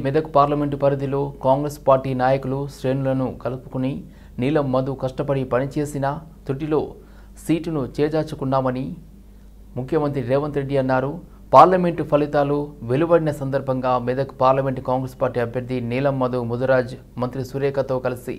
Medak parliament పరిధిలో Congress party నాయకులు శ్రేణులను కలుపుకుని నీలం మధు కష్టపడి పనిచేసిన తుటిలో సీటును చేజార్చుకున్నామని ముఖ్యమంత్రి రేవంత్ రెడ్డి అన్నారు. పార్లమెంటు ఫలితాలు వెలువడిన సందర్భంగా మెదక్ పార్లమెంటు కాంగ్రెస్ పార్టీ అభ్యర్థి నీలం మధు ముదిరాజ్ మంత్రి సురేఖతో కలిసి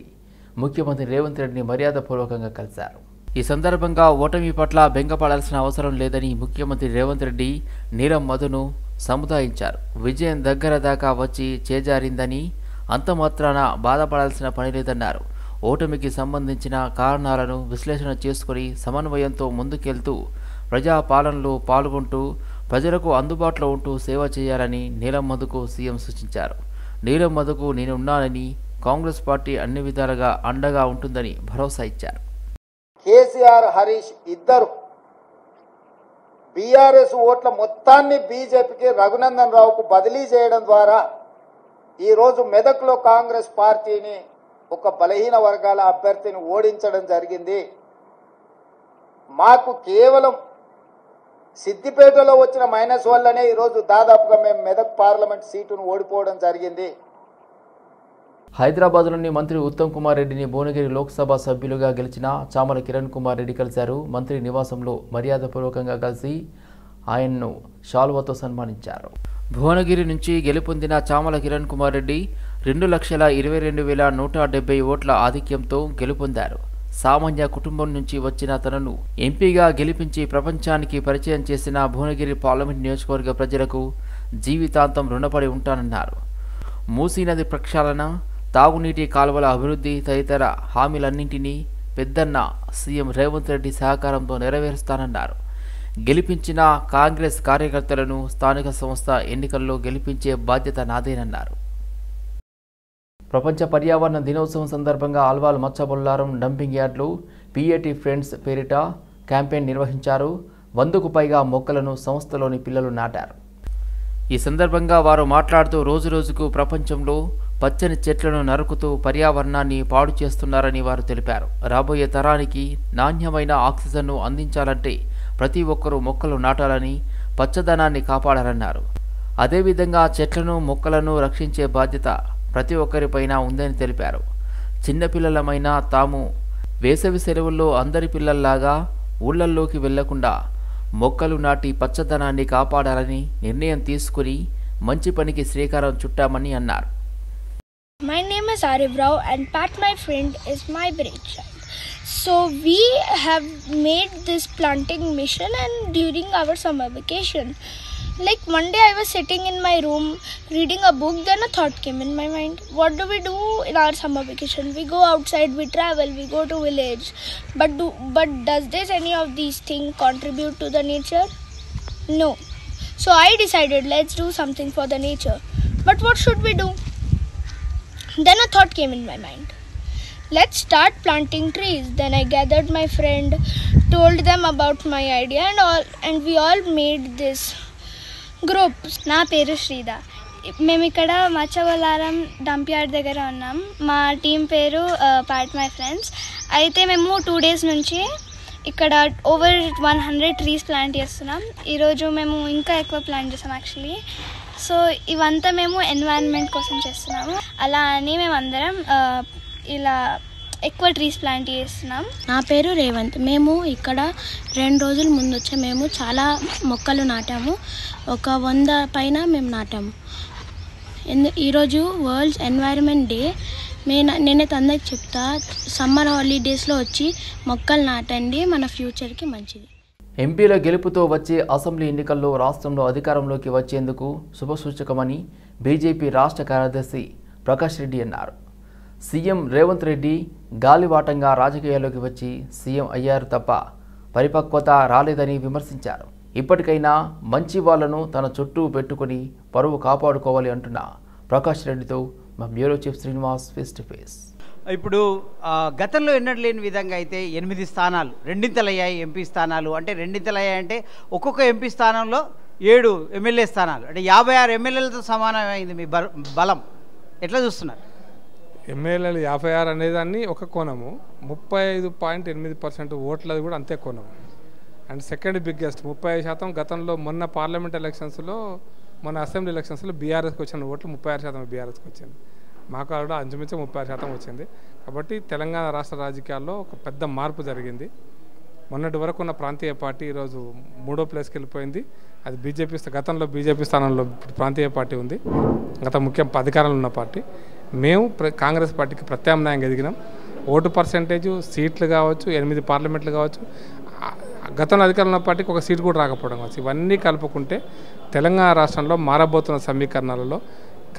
ముఖ్యమంత్రి రేవంత్ రెడ్డిని మర్యాదపూర్వకంగా కలిశారు. ఈ సందర్భంగా ఓటమి పట్ల బెంగపడాల్సిన అవసరం లేదని ముఖ్యమంత్రి రేవంత్ రెడ్డి నీలం మధును సముదాయించారు. విజయం దగ్గర దాకా వచ్చి చేజారిందని అంతమాత్రాన బాధపడాల్సిన పని లేదన్నారు. ఓటమికి సంబంధించిన కారణాలను విశ్లేషణ చేసుకుని సమన్వయంతో ముందుకెళ్తూ ప్రజాపాలనలో పాల్గొంటూ ప్రజలకు అందుబాటులో ఉంటూ సేవ చేయాలని నీలం మధుకు సీఎం సూచించారు. నీలం మధుకు నేనున్నానని కాంగ్రెస్ పార్టీ అన్ని విధాలుగా అండగా ఉంటుందని భరోసా ఇచ్చారు. కేసీఆర్ హరీష్ ఇద్దరు బీఆర్ఎస్ ఓట్ల మొత్తాన్ని బీజేపీకి రఘునందన్ రావుకు బదిలీ చేయడం ద్వారా ఈరోజు మెదక్లో కాంగ్రెస్ పార్టీని ఒక బలహీన వర్గాల అభ్యర్థిని ఓడించడం జరిగింది. మాకు కేవలం సిద్దిపేటలో వచ్చిన మైనస్ వల్లనే ఈరోజు దాదాపుగా మేము మెదక్ పార్లమెంట్ సీటును ఓడిపోవడం జరిగింది. హైదరాబాద్లోని మంత్రి ఉత్తమ్ కుమార్ రెడ్డిని భువనగిరి లోక్సభ సభ్యులుగా గెలిచిన చామల కిరణ్ కుమార్ రెడ్డి కలిశారు. మంత్రి నివాసంలో మర్యాదపూర్వకంగా కలిసి ఆయన్ను శాలువాతో సన్మానించారు. భువనగిరి నుంచి గెలుపొందిన చామల కిరణ్ కుమార్ రెడ్డి 2,22,170 ఓట్ల ఆధిక్యంతో గెలుపొందారు. సామాన్య కుటుంబం నుంచి వచ్చిన తనను ఎంపీగా గెలిపించి ప్రపంచానికి పరిచయం చేసిన భువనగిరి పార్లమెంట్ నియోజకవర్గ ప్రజలకు జీవితాంతం రుణపడి ఉంటానన్నారు. మూసీ నది ప్రక్షాళన, తాగునీటి కాలువల అభివృద్ధి తదితర హామీలన్నింటినీ పెద్దన్న సీఎం రేవంత్ రెడ్డి సహకారంతో నెరవేరుస్తానన్నారు. గెలిపించిన కాంగ్రెస్ కార్యకర్తలను స్థానిక సంస్థ ఎన్నికల్లో గెలిపించే బాధ్యత నాదేనన్నారు. ప్రపంచ పర్యావరణ దినోత్సవం సందర్భంగా ఆల్వాల్ మచ్చబొల్లారం డంపింగ్ యార్డ్లో పిఏటి ఫ్రెండ్స్ పేరిట క్యాంపెయిన్ నిర్వహించారు. 100కు పైగా మొక్కలను సంస్థలోని పిల్లలు నాటారు. ఈ సందర్భంగా వారు మాట్లాడుతూ రోజురోజుకు ప్రపంచంలో పచ్చని చెట్లను నరుకుతూ పర్యావరణాన్ని పాడు చేస్తున్నారని వారు తెలిపారు. రాబోయే తరానికి నాణ్యమైన ఆక్సిజన్ను అందించాలంటే ప్రతి ఒక్కరూ మొక్కలు నాటాలని, పచ్చదనాన్ని కాపాడాలన్నారు. అదేవిధంగా చెట్లను మొక్కలను రక్షించే బాధ్యత ప్రతి ఒక్కరిపైన ఉందని తెలిపారు. చిన్నపిల్లలమైన తాము వేసవి సెలవుల్లో అందరి పిల్లల్లాగా ఊళ్ళల్లోకి వెళ్లకుండా మొక్కలు నాటి పచ్చదనాన్ని కాపాడాలని నిర్ణయం తీసుకుని మంచి పనికి శ్రీకారం చుట్టామని అన్నారు. My name is Arif Rao and Pat, my friend, is my brainchild. So we have made this planting mission and during our summer vacation. Like one day I was sitting in my room reading a book, then a thought came in my mind. What do we do in our summer vacation? We go outside, we travel, we go to village. But does this any of these things contribute to the nature? No. So I decided let's do something for the nature. But what should we do? Then a thought came in my mind. Let's start planting trees. Then I gathered my friend, told them about my idea and we all made this group. నా పేరు శ్రీద. మేము ఇక్కడ Machabollaram dump yard దగ్గర ఉన్నాం. మా team పేరు part my friends. అయితే మేము 2 days నుంచి ఇక్కడ ఓవర్ 100 ట్రీస్ ప్లాంట్ చేస్తున్నాం. ఈరోజు మేము ఇంకా ఎక్కువ ప్లాంట్ చేస్తాం యాక్చువల్లీ. సో ఇవంతా మేము ఎన్వైరన్మెంట్ కోసం చేస్తున్నాము. అలా అని మేము అందరం ఇలా ఎక్కువ ట్రీస్ ప్లాంట్ చేస్తున్నాం. నా పేరు రేవంత్. మేము ఇక్కడ 2 రోజుల ముందు వచ్చాము. మేము చాలా మొక్కలు నాటాము. ఒక 100 పైన మేము నాటాము. ఈరోజు వరల్డ్ ఎన్వైరన్మెంట్ డే. నేనైతే అందరికి చెప్తా, సమ్మర్ హాలిడేస్లో వచ్చి మొక్కలు నాటండి, మన ఫ్యూచర్కి మంచిది. ఎంపీల గెలుపుతో వచ్చే అసెంబ్లీ ఎన్నికల్లో రాష్ట్రంలో అధికారంలోకి వచ్చేందుకు శుభసూచకమని బీజేపీ రాష్ట్ర కార్యదర్శి ప్రకాష్ రెడ్డి అన్నారు. సీఎం రేవంత్ రెడ్డి గాలివాటంగా రాజకీయాల్లోకి వచ్చి సీఎం అయ్యారు తప్ప పరిపక్వత రాలేదని విమర్శించారు. ఇప్పటికైనా మంచి వాళ్లను తన చుట్టూ పెట్టుకుని పరువు కాపాడుకోవాలి అంటున్న ప్రకాష్ రెడ్డితో మా bureau chief Srinivas face to face. ఇప్పుడు గతంలో ఎన్నడూ లేని విధంగా అయితే 8 స్థానాలు రెండింతలయ్యాయి. ఎంపీ స్థానాలు అంటే రెండింతలయ్యాయంటే ఒక్కొక్క ఎంపీ స్థానంలో 7 ఎమ్మెల్యే స్థానాలు అంటే 56 ఎమ్మెల్యేలతో సమానమైంది మీ బలం. ఎట్లా చూస్తున్నారు? ఎమ్మెల్యేలు 56 అనేదాన్ని ఒక కోణము, 35.8% ఓట్లది కూడా అంతే కోణం. అండ్ సెకండ్ బిగ్గెస్ట్ 35% గతంలో మొన్న పార్లమెంట్ ఎలక్షన్స్లో మన అసెంబ్లీ ఎలక్షన్స్లో బీఆర్ఎస్కి వచ్చిన ఓట్లు 36% బీఆర్ఎస్కి వచ్చింది. మాకు కూడా అంచుమించు 36% వచ్చింది. కాబట్టి తెలంగాణ రాష్ట్ర రాజకీయాల్లో ఒక పెద్ద మార్పు జరిగింది. మొన్నటి వరకు ఉన్న ప్రాంతీయ పార్టీ ఈరోజు 3వ ప్లేస్కి వెళ్ళిపోయింది. అది బీజేపీ. గతంలో బీజేపీ స్థానంలో ప్రాంతీయ పార్టీ ఉంది, గత ముఖ్య అధికారంలో ఉన్న పార్టీ. మేము కాంగ్రెస్ పార్టీకి ప్రత్యామ్నాయంగా ఎదిగినాం. ఓటు పర్సెంటేజ్, సీట్లు కావచ్చు, 8 పార్లమెంట్లు కావచ్చు, గతంలో అధికారంలో ఉన్న పార్టీకి ఒక సీటు కూడా రాకపోవడం కావచ్చు, ఇవన్నీ కలుపుకుంటే తెలంగాణ రాష్ట్రంలో మారబోతున్న సమీకరణాలలో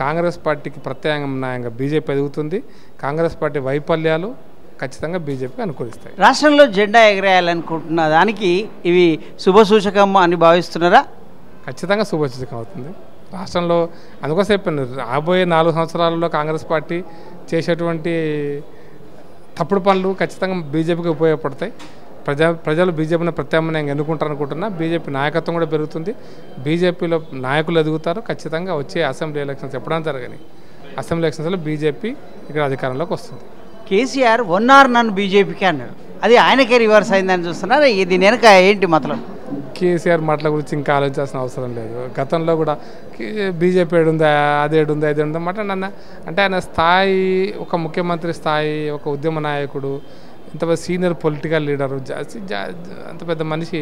కాంగ్రెస్ పార్టీకి ప్రత్యామ్నాయంగా బీజేపీ ఎదుగుతుంది. కాంగ్రెస్ పార్టీ వైఫల్యాలు ఖచ్చితంగా బీజేపీకి అనుకూలిస్తాయి. రాష్ట్రంలో జెండా ఎగరేయాలనుకుంటున్న దానికి ఇవి శుభసూచకం అని భావిస్తున్నారా? ఖచ్చితంగా శుభసూచకం అవుతుంది రాష్ట్రంలో. అందుకోసం చెప్పాను, రాబోయే 4 సంవత్సరాలలో కాంగ్రెస్ పార్టీ చేసేటువంటి తప్పుడు పనులు ఖచ్చితంగా బీజేపీకి ఉపయోగపడతాయి. ప్రజలు బీజేపీని ప్రత్యామ్నాయంగా ఎన్నుకుంటారనుకుంటున్నా. బీజేపీ నాయకత్వం కూడా పెరుగుతుంది, బీజేపీలో నాయకులు ఎదుగుతారు. ఖచ్చితంగా వచ్చే అసెంబ్లీ ఎలక్షన్స్ ఎప్పుడైనా జరగని అసెంబ్లీ ఎలక్షన్స్లో బీజేపీ ఇక్కడ అధికారంలోకి వస్తుంది. కేసీఆర్ 1 ఆర్ నన్ బీజేపీకి అన్నాడు, అది ఆయనకే రివర్స్ అయిందని చూస్తున్నారు. దీని వెనక ఏంటి మతలం? కేసీఆర్ మాటల గురించి ఇంకా ఆలోచించాల్సిన అవసరం లేదు. గతంలో కూడా బీజేపీ ఏడుందా, అది ఏడుందా, ఇది ఉందా మాట అన్న అంటే ఆయన స్థాయి ఒక ముఖ్యమంత్రి స్థాయి, ఒక ఉద్యమ నాయకుడు, ఇంత సీనియర్ పొలిటికల్ లీడరు, అంత పెద్ద మనిషి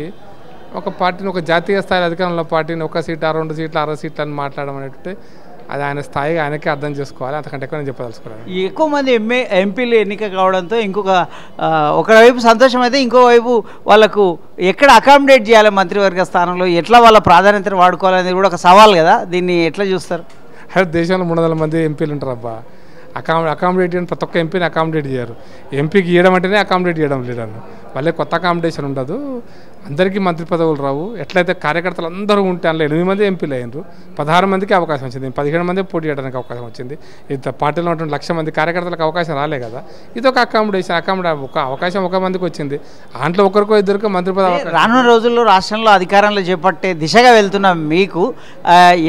ఒక పార్టీని, ఒక జాతీయ స్థాయి అధికారంలో పార్టీని 1 సీట్ 2 సీట్లు 6 సీట్లు అని మాట్లాడడం అనేటువంటి అది ఆయన స్థాయిగా ఆయనకే అర్థం చేసుకోవాలి. అంతకంటే ఎక్కువ నేను చెప్పదలుచుకోవాలి. ఎక్కువ మంది ఎంపీలు ఎన్నిక కావడంతో ఒకవైపు సంతోషం అయితే, ఇంకోవైపు వాళ్ళకు ఎక్కడ అకామిడేట్ చేయాలి మంత్రివర్గ స్థానంలో, ఎట్లా వాళ్ళ ప్రాధాన్యతను వాడుకోవాలనేది కూడా ఒక సవాల్ కదా. దీన్ని ఎట్లా చూస్తారు? దేశంలో 300 మంది ఎంపీలు ఉంటారు అబ్బా. అకామిడేట్ చేయడం ప్రతి ఒక్క ఎంపీని అకామిడేట్ చేయరు. ఎంపీకి ఇవ్వడం అంటేనే అకామిడేట్ చేయడం లేదన్న, వాళ్ళే కొత్త అకామిడేషన్ ఉండదు. అందరికీ మంత్రి పదవులు రావు. ఎట్లయితే కార్యకర్తలు అందరూ ఉంటే అందులో 8 మంది ఎంపీలు అయ్యారు, 16 మందికి అవకాశం వచ్చింది, 17 మంది పోటీ చేయడానికి అవకాశం వచ్చింది. ఇంత పార్టీలో ఉన్నటువంటి 1,00,000 మంది కార్యకర్తలకు అవకాశం రాలే కదా. ఇది ఒక అకామిడేషన్. ఒక అవకాశం 1 మందికి వచ్చింది, దాంట్లో ఒకరికో ఇద్దరికో మంత్రి పదవి. రానున్న రోజుల్లో రాష్ట్రంలో అధికారంలో చేపట్టే దిశగా వెళ్తున్న మీకు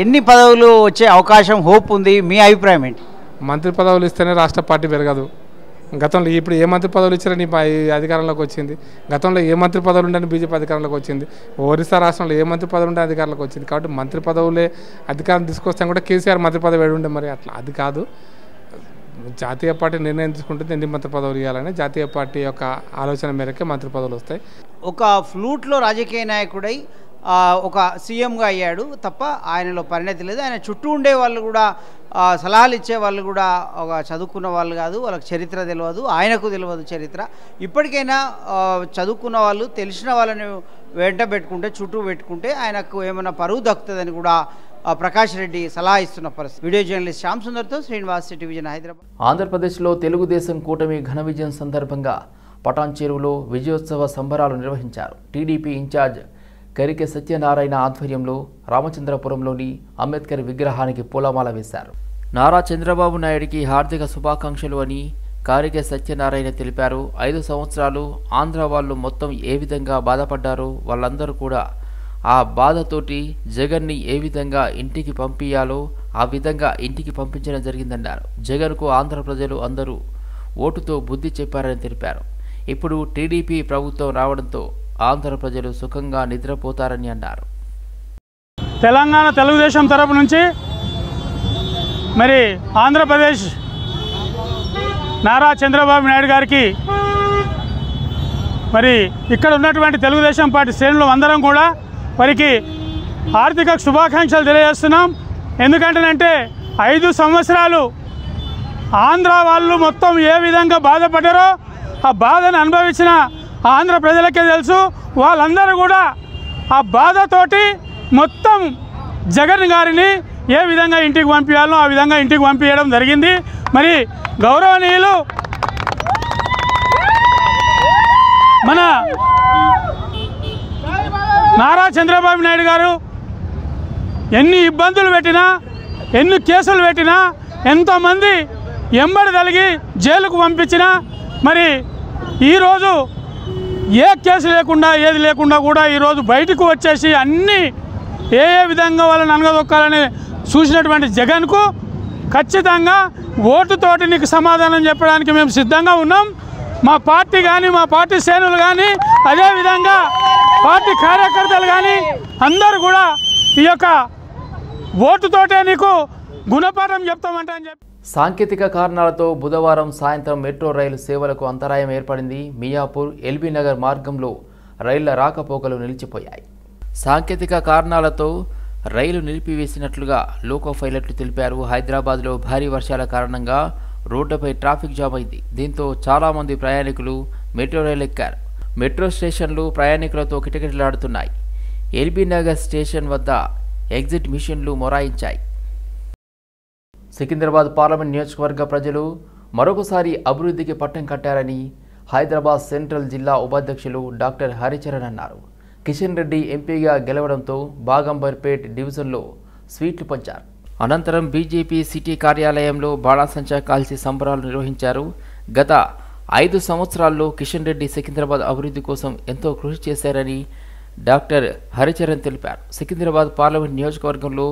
ఎన్ని పదవులు వచ్చే అవకాశం, హోప్ ఉంది? మీ అభిప్రాయం ఏంటి? మంత్రి పదవులు ఇస్తేనే రాష్ట్ర పార్టీ పెరగదు. గతంలో ఇప్పుడు ఏ మంత్రి పదవులు ఇచ్చారని అధికారంలోకి వచ్చింది, గతంలో ఏ మంత్రి పదవులు ఉండని బీజేపీ అధికారంలోకి వచ్చింది, ఒరిస్సా రాష్ట్రంలో ఏ మంత్రి పదవులు ఉంటే అధికారంలోకి వచ్చింది. కాబట్టి మంత్రి పదవులే అధికారం తీసుకొస్తాం కూడా కేసీఆర్ మంత్రి పదవి ఏడుండే మరి అట్లా అది కాదు. జాతీయ పార్టీ నిర్ణయం తీసుకుంటుంది ఎన్ని మంత్రి పదవులు ఇవ్వాలని, జాతీయ పార్టీ యొక్క ఆలోచన మేరకే మంత్రి పదవులు వస్తాయి. ఒక ఫ్లూట్లో రాజకీయ నాయకుడై ఒక సీఎంగా అయ్యాడు తప్ప ఆయనలో పరిణతి లేదు. ఆయన చుట్టూ ఉండే వాళ్ళు కూడా, సలహాలు ఇచ్చే వాళ్ళు కూడా ఒక చదువుకున్న వాళ్ళు కాదు, వాళ్ళకి చరిత్ర తెలియదు, ఆయనకు తెలియదు చరిత్ర. ఇప్పటికైనా చదువుకున్న వాళ్ళు, తెలిసిన వాళ్ళని వెంట పెట్టుకుంటే, చుట్టూ పెట్టుకుంటే ఆయనకు ఏమైనా పరువు దక్కుతుందని కూడా ప్రకాష్ రెడ్డి సలహా ఇస్తున్న పరిస్థితి. వీడియో జర్నలిస్ట్ శ్యామ్ సుందర్తో శ్రీనివాస్, సిటీవిజన్, హైదరాబాద్. ఆంధ్రప్రదేశ్లో తెలుగుదేశం కూటమి ఘన విజయం సందర్భంగా పటాన్ చెరువులో విజయోత్సవ సంబరాలు నిర్వహించారు. టీడీపీ ఇన్ఛార్జ్ కరికె సత్యనారాయణ ఆధ్వర్యంలో రామచంద్రపురంలోని అంబేద్కర్ విగ్రహానికి పూలమాల వేశారు. నారా చంద్రబాబు నాయుడికి హార్దిక శుభాకాంక్షలు అని కారికె సత్యనారాయణ తెలిపారు. 5 సంవత్సరాలు ఆంధ్ర వాళ్ళు మొత్తం ఏ విధంగా బాధపడ్డారో వాళ్ళందరూ కూడా ఆ బాధతోటి జగన్ని ఏ విధంగా ఇంటికి పంపించాలో ఆ విధంగా ఇంటికి పంపించడం జరిగిందన్నారు. జగన్కు ఆంధ్ర ప్రజలు అందరూ ఓటుతో బుద్ధి చెప్పారని తెలిపారు. ఇప్పుడు టీడీపీ ప్రభుత్వం రావడంతో ఆంధ్ర ప్రజలు సుఖంగా నిద్రపోతారని అన్నారు. తెలంగాణ తెలుగుదేశం తరపు నుంచి మరి ఆంధ్రప్రదేశ్ నారా చంద్రబాబు నాయుడు గారికి మరి ఇక్కడ ఉన్నటువంటి తెలుగుదేశం పార్టీ శ్రేణులు అందరం కూడా వారికి ఆర్థిక శుభాకాంక్షలు తెలియజేస్తున్నాం. ఎందుకంటేనంటే 5 సంవత్సరాలు ఆంధ్ర వాళ్ళు మొత్తం ఏ విధంగా బాధపడ్డారో ఆ బాధను అనుభవించిన ఆంధ్ర ప్రజలకే తెలుసు. వాళ్ళందరూ కూడా ఆ బాధతోటి మొత్తం జగన్ గారిని ఏ విధంగా ఇంటికి పంపించాలో ఆ విధంగా ఇంటికి పంపించడం జరిగింది. మరి గౌరవనీయులు మన నారా చంద్రబాబు నాయుడు గారు ఎన్ని ఇబ్బందులు పెట్టినా, ఎన్ని కేసులు పెట్టినా, ఎంతోమంది ఎంబడి తలిగి జైలుకు పంపించినా మరి ఈరోజు ఏ కేసు లేకుండా, ఏది లేకుండా కూడా ఈరోజు బయటకు వచ్చేసి అన్నీ ఏ విధంగా వాళ్ళని అనగదొక్కాలని చూసినటువంటి జగన్కు ఖచ్చితంగా ఓటుతోటి నీకు సమాధానం చెప్పడానికి మేము సిద్ధంగా ఉన్నాం. మా పార్టీ కానీ, మా పార్టీ శ్రేణులు కానీ, అదేవిధంగా పార్టీ కార్యకర్తలు కానీ అందరూ కూడా ఈ యొక్క ఓటుతోటే నీకు గుణపాఠం చెప్తామంట అని చెప్పి. సాంకేతిక కారణాలతో బుధవారం సాయంత్రం మెట్రో రైలు సేవలకు అంతరాయం ఏర్పడింది. మియాపూర్ ఎల్బీ నగర్ మార్గంలో రైళ్ల రాకపోకలు నిలిచిపోయాయి. సాంకేతిక కారణాలతో రైలు నిలిపివేసినట్లుగా లోకో పైలట్లు తెలిపారు. హైదరాబాద్లో భారీ వర్షాల కారణంగా రోడ్డుపై ట్రాఫిక్ జామ్ అయింది. దీంతో చాలామంది ప్రయాణికులు మెట్రో రైలు ఎక్కారు. మెట్రో స్టేషన్లు ప్రయాణికులతో కిటకిటలాడుతున్నాయి. ఎల్బీ నగర్ స్టేషన్ వద్ద ఎగ్జిట్ మిషన్లు మొరాయించాయి. సికింద్రాబాద్ పార్లమెంట్ నియోజకవర్గ ప్రజలు మరొకసారి అభివృద్ధికి పట్టం కట్టారని హైదరాబాద్ సెంట్రల్ జిల్లా ఉపాధ్యక్షులు డాక్టర్ హరిచరణ్ అన్నారు. కిషన్ రెడ్డి ఎంపీగా గెలవడంతో బాగంబర్పేట్ డివిజన్లో స్వీట్లు పంచారు. అనంతరం బీజేపీ సిటీ కార్యాలయంలో బాణాసంచా కాల్చి సంబరాలు నిర్వహించారు. గత 5 సంవత్సరాల్లో కిషన్ రెడ్డి సికింద్రాబాద్ అభివృద్ధి కోసం ఎంతో కృషి చేశారని డాక్టర్ హరిచరణ్ తెలిపారు. సికింద్రాబాద్ పార్లమెంట్ నియోజకవర్గంలో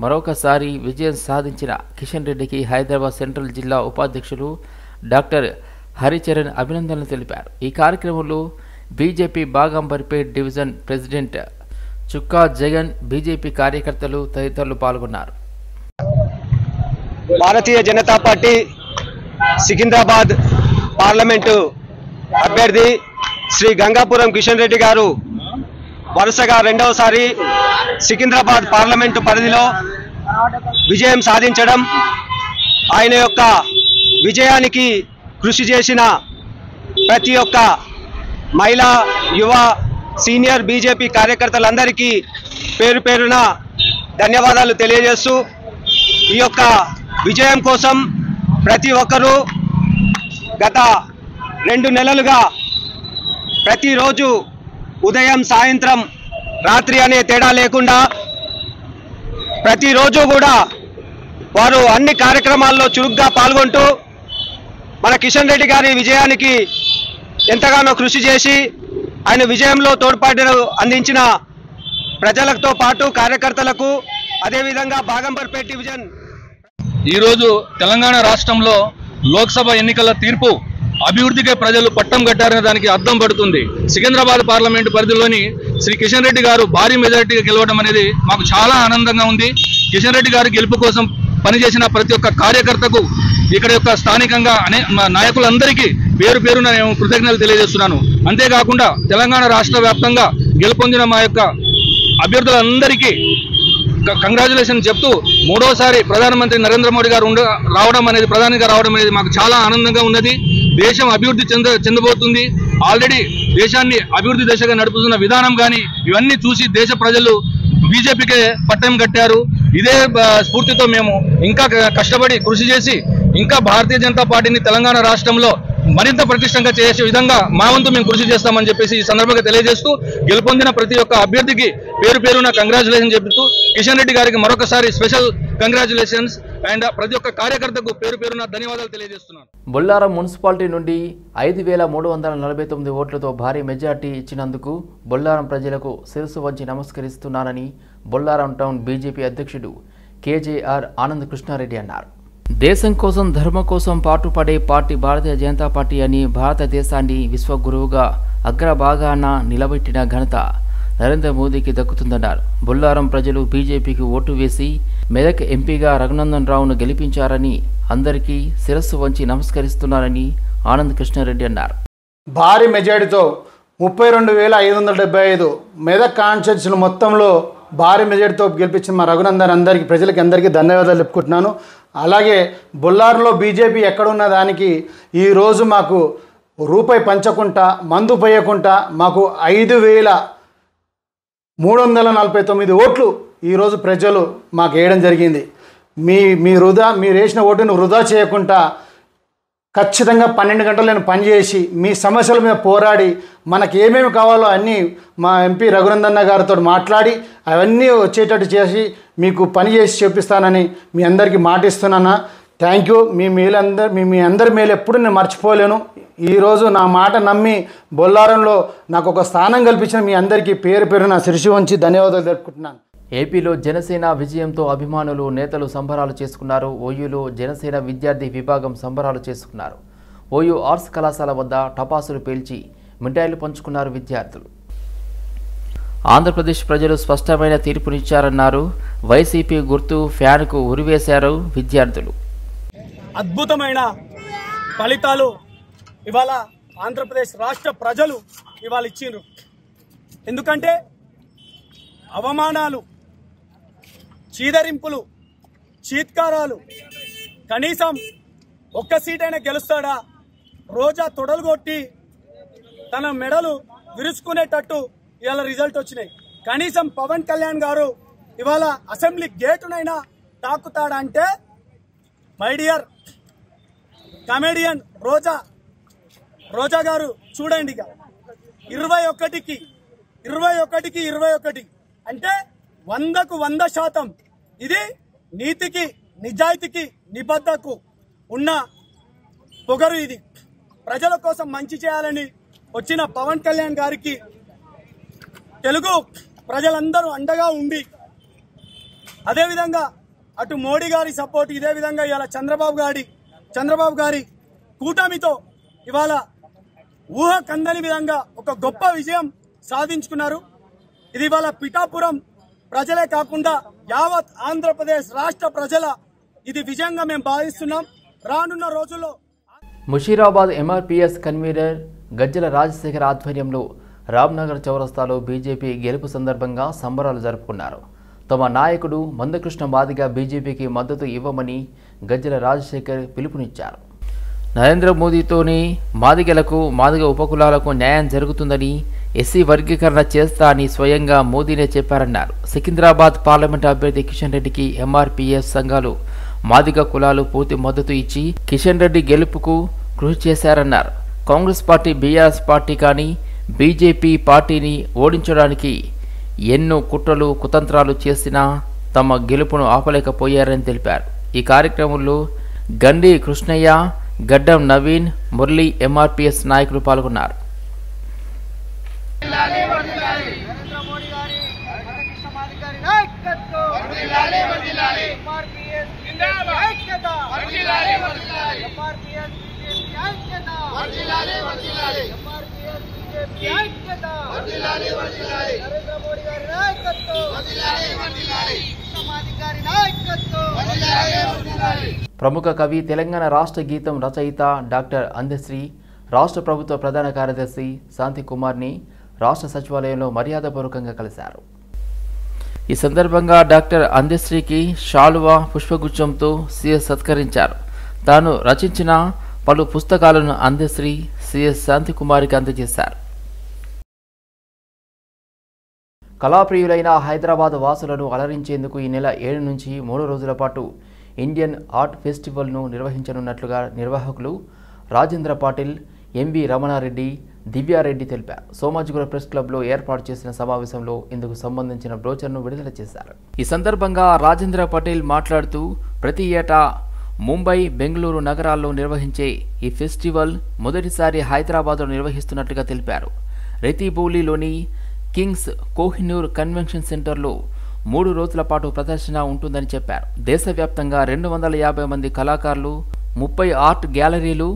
మరొకసారి విజయం సాధించిన కిషన్ రెడ్డికి హైదరాబాద్ సెంట్రల్ జిల్లా ఉపాధ్యక్షులు డాక్టర్ హరిచరణ్ అభినందనలు తెలిపారు. ఈ కార్యక్రమంలో బీజేపీ బాగంబర్పేట్ డివిజన్ ప్రెసిడెంట్ చుక్కా జగన్, బీజేపీ కార్యకర్తలు తదితరులు పాల్గొన్నారు. భారతీయ జనతా పార్టీ సికింద్రాబాద్ పార్లమెంటు అభ్యర్థి శ్రీ గంగాపురం కిషన్ రెడ్డి గారు వరుసగా రెండవసారి సికింద్రాబాద్ పార్లమెంటు పరిధిలో విజయం సాధించడం, ఆయన యొక్క విజయానికి కృషి చేసిన ప్రతి ఒక్క మహిళా, యువ, సీనియర్ బీజేపీ కార్యకర్తలందరికీ పేరు పేరున ధన్యవాదాలు తెలియజేస్తూ, ఈ యొక్క విజయం కోసం ప్రతి ఒక్కరూ గత 2 నెలలుగా ప్రతిరోజు ఉదయం, సాయంత్రం, రాత్రి అనే తేడా లేకుండా ప్రతిరోజు కూడా వారు అన్ని కార్యక్రమాల్లో చురుగ్గా పాల్గొంటూ మన కిషన్ రెడ్డి గారి విజయానికి ఎంతగానో కృషి చేసి ఆయన విజయంలో తోడ్పాటును అందించిన ప్రజలతో పాటు కార్యకర్తలకు, అదేవిధంగా బాగంబర్పేట్ డివిజన్ ఈరోజు తెలంగాణ రాష్ట్రంలో లోక్సభ ఎన్నికల తీర్పు అభివృద్ధికే ప్రజలు పట్టం కట్టారనే దానికి అర్థం పడుతుంది. సికింద్రాబాద్ పార్లమెంటు పరిధిలోని శ్రీ కిషన్ రెడ్డి గారు భారీ మెజారిటీగా గెలవడం అనేది మాకు చాలా ఆనందంగా ఉంది. కిషన్ రెడ్డి గారి గెలుపు కోసం పనిచేసిన ప్రతి ఒక్క కార్యకర్తకు, ఇక్కడ యొక్క స్థానికంగా నాయకులందరికీ పేరు పేరున నేను కృతజ్ఞతలు తెలియజేస్తున్నాను. అంతేకాకుండా తెలంగాణ రాష్ట్ర వ్యాప్తంగా గెలుపొందిన మా యొక్క అభ్యర్థులందరికీ కంగ్రాచులేషన్ చెప్తూ, 3వసారి ప్రధానమంత్రి నరేంద్ర మోడీ గారు ప్రధానిగా రావడం అనేది మాకు చాలా ఆనందంగా ఉన్నది. దేశం అభివృద్ధి చెందబోతుంది. ఆల్రెడీ దేశాన్ని అభివృద్ధి దిశగా నడుపుతున్న విధానం కానీ ఇవన్నీ చూసి దేశ ప్రజలు బీజేపీకే పట్టం కట్టారు. ఇదే స్ఫూర్తితో మేము ఇంకా కష్టపడి కృషి చేసి ఇంకా భారతీయ జనతా పార్టీని తెలంగాణ రాష్ట్రంలో మరింత ప్రతిష్టంగా చేసే విధంగా మా వంతు మేము కృషి చేస్తామని చెప్పేసి ఈ సందర్భంగా తెలియజేస్తూ, గెలుపొందిన ప్రతి ఒక్క అభ్యర్థికి పేరు పేరున కంగ్రాచులేషన్ చెబుతూ, కిషన్ రెడ్డి గారికి మరొకసారి స్పెషల్ కంగ్రాచులేషన్స్ అండ్ ప్రతి ఒక్క కార్యకర్తకు పేరు పేరున ధన్యవాదాలు తెలియజేస్తున్నాను. బొల్లారం మున్సిపాలిటీ నుండి 5,349 ఓట్లతో భారీ మెజార్టీ ఇచ్చినందుకు బొల్లారం ప్రజలకు శిరస్సు వంచి నమస్కరిస్తున్నానని బొల్లారం టౌన్ బీజేపీ అధ్యక్షుడు కేజేఆర్ ఆనంద్ కృష్ణారెడ్డి అన్నారు. దేశం కోసం, ధర్మం కోసం పాటుపడే పార్టీ భారతీయ జనతా పార్టీ అని, భారతదేశాన్ని విశ్వగురువుగా అగ్రభాగాన నిలబెట్టిన ఘనత నరేంద్ర మోదీకి దక్కుతుందన్నారు. బొల్లారం ప్రజలు బీజేపీకి ఓటు వేసి మెదక్ ఎంపీగా రఘునందన్ రావును గెలిపించారని అందరికీ శిరస్సు వంచి నమస్కరిస్తున్నారని ఆనంద్ కృష్ణారెడ్డి అన్నారు. భారీ మెజారిటీతో 32,575 మెదక్ కాన్స్టిట్యూన్సీ మొత్తంలో భారీ మెజారిటీతో గెలిపించిన మా రఘునందన్ ప్రజలకి ధన్యవాదాలు చెప్పుకుంటున్నాను. అలాగే బొల్లారంలో బీజేపీ ఎక్కడున్న దానికి ఈరోజు మాకు రూపాయి పంచకుండా, మందు పోయకుండా మాకు 5,349 ఓట్లు ఈరోజు ప్రజలు మాకు వేయడం జరిగింది. మీరు వేసిన ఓటును వృధా చేయకుండా ఖచ్చితంగా 12 గంటలు నేను పనిచేసి మీ సమస్యల మీద పోరాడి మనకి ఏమేమి కావాలో అన్నీ మా ఎంపీ రఘునందన్ గారితో మాట్లాడి అవన్నీ వచ్చేటట్టు చేసి మీకు పని చేసి చూపిస్తానని మీ అందరికీ మాటిస్తున్నాను. Thank you. మీ అందరి మేలు ఎప్పుడు నేను మర్చిపోలేను. ఈరోజు నా మాట నమ్మి బొల్లారంలో నాకు ఒక స్థానం కల్పించిన మీ అందరికీ పేరు పేరున శిరస్సు వంచి ధన్యవాదాలు తెలుపుకుంటున్నాను. ఏపీలో జనసేన విజయంతో అభిమానులు, నేతలు సంబరాలు చేసుకున్నారు. ఓయూలో జనసేన విద్యార్థి విభాగం సంబరాలు చేసుకున్నారు. ఓయూ ఆర్ట్స్ కళాశాల వద్ద టపాసులు పేల్చి మిఠాయిలు పంచుకున్నారు విద్యార్థులు. ఆంధ్రప్రదేశ్ ప్రజలు స్పష్టమైన తీర్పునిచ్చారన్నారు. వైసీపీ గుర్తు ఫ్యాన్కు ఉరివేశారు విద్యార్థులు. అద్భుతమైన ఫలితాలు ఇవాళ ఆంధ్రప్రదేశ్ రాష్ట్ర ప్రజలు ఇవాళ ఇచ్చిండ్రు. ఎందుకంటే అవమానాలు, చీదరింపులు, చీత్కారాలు, కనీసం ఒక్క సీటైనా గెలుస్తాడా, రోజా తొడలు కొట్టి తన మెడలు విరుచుకునేటట్టు ఇవాళ రిజల్ట్ వచ్చినాయి. కనీసం పవన్ కళ్యాణ్ గారు ఇవాళ అసెంబ్లీ గేటునైనా తాకుతాడంటే మై డియర్ కమెడియన్ రోజా గారు చూడండి, ఇక 21కి 21 అంటే 100కు 100% ఇది నీతికి, నిజాయితీకి, నిబద్ధతకు ఉన్న పొగరు. ఇది ప్రజల కోసం మంచి చేయాలని వచ్చిన పవన్ కళ్యాణ్ గారికి తెలుగు ప్రజలందరూ అండగా ఉండి, అదేవిధంగా అటు మోడీ గారి సపోర్ట్, ఇదే విధంగా ఇవాళ చంద్రబాబు గారి కూటమితో ఇవాళ ఊహ కందని విధంగా ఒక గొప్ప విజయం సాధించుకున్నారు. ఇది ఇవాళ పిఠాపురం ప్రజలే కాకుండా యావత్ ఆంధ్రప్రదేశ్ రాష్ట్ర ప్రజల ఇది విజయంగా మేము భావిస్తున్నాం. రానున్న రోజుల్లో ముషీరాబాద్ ఎంఆర్పీఎస్ కన్వీనర్ గజ్జల రాజశేఖర్ ఆధ్వర్యంలో రామ్నగర్ చౌరస్తాలో బీజేపీ గెలుపు సందర్భంగా సంబరాలు జరుపుకున్నారు. తమ నాయకుడు మందకృష్ణ మాదిగ బీజేపీకి మద్దతు ఇవ్వమని గజ్జల రాజశేఖర్ పిలుపునిచ్చారు. నరేంద్ర మోదీతోనే మాదిగలకు, మాదిగ ఉపకులాలకు న్యాయం జరుగుతుందని, ఎస్సీ వర్గీకరణ చేస్తా అని స్వయంగా మోదీనే చెప్పారన్నారు. సికింద్రాబాద్ పార్లమెంట్ అభ్యర్థి కిషన్ రెడ్డికి ఎంఆర్పీఎస్ సంఘాలు, మాదిగ కులాలు పూర్తి మద్దతు ఇచ్చి కిషన్ రెడ్డి గెలుపుకు కృషి చేశారన్నారు. కాంగ్రెస్ పార్టీ, బీఆర్ఎస్ పార్టీ కానీ బీజేపీ పార్టీని ఓడించడానికి ఎన్నో కుట్రలు, కుతంత్రాలు చేసినా తమ గెలుపును ఆపలేకపోయారని తెలిపారు. ఈ కార్యక్రమంలో గండి కృష్ణయ్య, గడ్డం నవీన్, మురళి ఎంఆర్పీఎస్ నాయకులు పాల్గొన్నారు. ప్రముఖ కవి, తెలంగాణ రాష్ట్ర గీతం రచయిత డాక్టర్ అందశ్రీ రాష్ట్ర ప్రభుత్వ ప్రధాన కార్యదర్శి శాంతి కుమార్ని రాష్ట్ర సచివాలయంలో మర్యాదపూర్వకంగా కలిశారు. ఈ సందర్భంగా డాక్టర్ అందశ్రీకి శాలువా, పుష్పగుచ్చంతో సీఎస్ సత్కరించారు. తాను రచించిన పలు పుస్తకాలను అందశ్రీ సీఎస్ శాంతికుమారికి అందజేశారు. కళాప్రియులైన హైదరాబాద్ వాసులను అలరించేందుకు ఈ నెల 7 నుంచి 3 రోజుల పాటు ఇండియన్ ఆర్ట్ ఫెస్టివల్ను నిర్వహించనున్నట్లుగా నిర్వాహకులు రాజేంద్ర పాటిల్, ఎంవి రమణారెడ్డి, దివ్యారెడ్డి తెలిపారు. సోమాజిగూడ ప్రెస్ క్లబ్లో ఏర్పాటు చేసిన సమావేశంలో ఇందుకు సంబంధించిన బ్రోచర్ను విడుదల చేశారు. ఈ సందర్భంగా రాజేంద్ర పటేల్ మాట్లాడుతూ ప్రతి ఏటా ముంబై, బెంగళూరు నగరాల్లో నిర్వహించే ఈ ఫెస్టివల్ మొదటిసారి హైదరాబాద్లో నిర్వహిస్తున్నట్లుగా తెలిపారు. రెతిబౌలిలోని కింగ్స్ కోహినూర్ కన్వెన్షన్ సెంటర్లో 3 రోజుల పాటు ప్రదర్శన ఉంటుందని చెప్పారు. దేశవ్యాప్తంగా 250 మంది కళాకారులు, 30 ఆర్ట్ గ్యాలరీలు,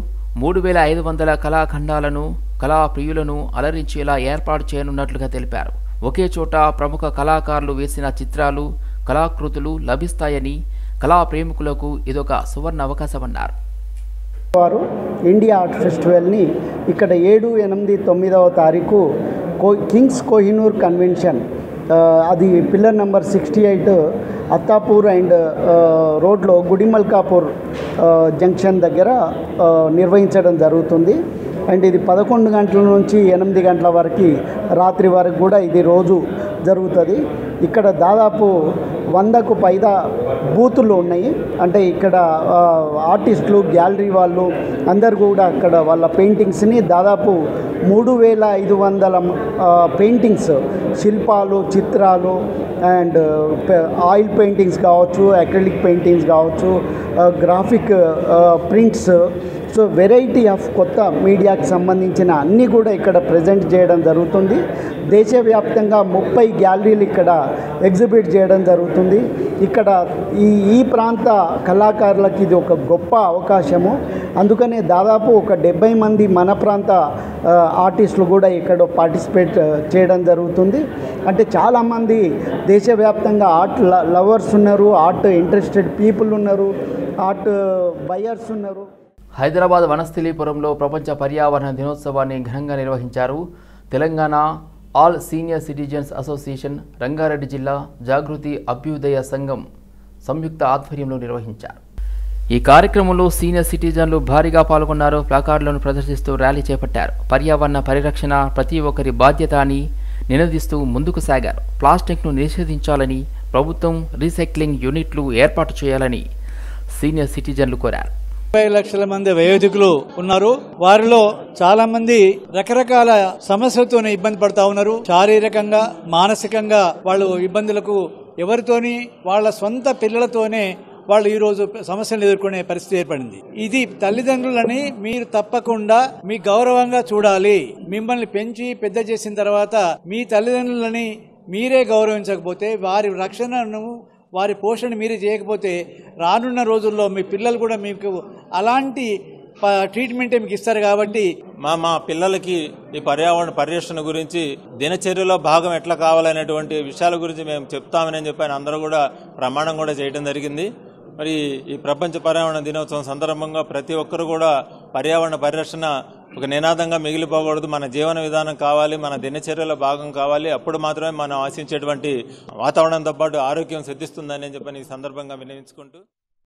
3500 కళాఖండాలను, కళాప్రియులను అలరించేలా ఏర్పాటు చేయనున్నట్లుగా తెలిపారు. ఒకే చోట ప్రముఖ కళాకారులు వేసిన చిత్రాలు, కళాకృతులు లభిస్తాయని, కళా ప్రేమికులకు ఇదొక సువర్ణ అవకాశమన్నారు. వారు ఇండియా ఆర్ట్ ఫెస్టివల్ని ఇక్కడ 7, 8, 9వ తారీఖు కింగ్స్ కోహినూర్ కన్వెన్షన్, అది పిల్లర్ నెంబర్ 68 అత్తాపూర్ అండ్ రోడ్లో గుడిమల్కాపూర్ జంక్షన్ దగ్గర నిర్వహించడం జరుగుతుంది. అండ్ ఇది 11 గంటల నుంచి 8 గంటల వరకు, రాత్రి వరకు కూడా ఇది రోజు జరుగుతుంది. ఇక్కడ దాదాపు 100కు పైగా బూతులు ఉన్నాయి. అంటే ఇక్కడ ఆర్టిస్టులు, గ్యాలరీ వాళ్ళు అందరు కూడా అక్కడ వాళ్ళ పెయింటింగ్స్ని దాదాపు 3500 పెయింటింగ్స్, శిల్పాలు, చిత్రాలు అండ్ ఆయిల్ పెయింటింగ్స్ కావచ్చు, అక్రిలిక్ పెయింటింగ్స్ కావచ్చు, graphic prints so variety of కొత్త మీడియాకి సంబంధించిన అన్నీ కూడా ఇక్కడ ప్రజెంట్ చేయడం జరుగుతుంది. దేశవ్యాప్తంగా 30 గ్యాలరీలు ఇక్కడ ఎగ్జిబిట్ చేయడం జరుగుతుంది. ఇక్కడ ఈ ప్రాంత కళాకారులకు ఇది ఒక గొప్ప అవకాశము. అందుకనే దాదాపు ఒక 70 మంది మన ప్రాంత ఆర్టిస్టులు కూడా ఇక్కడ పార్టిసిపేట్ చేయడం జరుగుతుంది. అంటే చాలామంది దేశవ్యాప్తంగా ఆర్ట్ లవర్స్ ఉన్నారు, ఆర్ట్ ఇంట్రెస్టెడ్ పీపుల్ ఉన్నారు, ఆర్ట్ బయర్స్ ఉన్నారు. హైదరాబాద్ వనస్థలిపురంలో ప్రపంచ పర్యావరణ దినోత్సవాన్ని ఘనంగా నిర్వహించారు. Telangana all senior citizens association, Rangareddy జిల్లా జాగృతి అభ్యుదయ సంఘం సంయుక్త ఆధ్వర్యంలో నిర్వహించారు. ఈ కార్యక్రమంలో సీనియర్ సిటిజన్లు భారీగా పాల్గొన్నారు. ప్లాకార్డులను ప్రదర్శిస్తూ ర్యాలీ చేపట్టారు. పర్యావరణ పరిరక్షణ ప్రతి ఒక్కరి బాధ్యత అని నినదిస్తూ ముందుకు సాగారు. ప్లాస్టిక్ను నిషేధించాలని, ప్రభుత్వం రీసైక్లింగ్ యూనిట్లు ఏర్పాటు చేయాలని సీనియర్ సిటిజన్లు కోరారు. 30 లక్షల మంది వయోధికులు ఉన్నారు. వారిలో చాలా మంది రకరకాల సమస్యలతోనే ఇబ్బంది పడతా ఉన్నారు. శారీరకంగా, మానసికంగా వాళ్ళు ఇబ్బందులకు ఎవరితోని వాళ్ళ సొంత పిల్లలతోనే వాళ్ళు ఈ రోజు సమస్యలు ఎదుర్కొనే పరిస్థితి ఏర్పడింది. ఇది తల్లిదండ్రులని మీరు తప్పకుండా మీ గౌరవంగా చూడాలి. మిమ్మల్ని పెంచి పెద్ద చేసిన తర్వాత మీ తల్లిదండ్రులని మీరే గౌరవించకపోతే, వారి రక్షణను వారి పోషణ మీరే చేయకపోతే రానున్న రోజుల్లో మీ పిల్లలు కూడా మీకు అలాంటి ట్రీట్మెంటే మీకు ఇస్తారు. కాబట్టి మా పిల్లలకి ఈ పర్యావరణ పరిరక్షణ గురించి దినచర్యలో భాగం ఎట్లా కావాలనేటువంటి విషయాల గురించి మేము చెప్తామని చెప్పి ఆయన అందరూ కూడా ప్రమాణం కూడా చేయడం జరిగింది. మరి ఈ ప్రపంచ పర్యావరణ దినోత్సవం సందర్భంగా ప్రతి ఒక్కరు కూడా పర్యావరణ పరిరక్షణ ఒక నినాదంగా మిగిలిపోకూడదు. మన జీవన విధానం కావాలి, మన దినచర్యలో భాగం కావాలి. అప్పుడు మాత్రమే మనం ఆశించేటువంటి వాతావరణంతో పాటు ఆరోగ్యం సిద్ధిస్తుందని చెప్పని ఈ సందర్భంగా విన్నవించుకుంటూ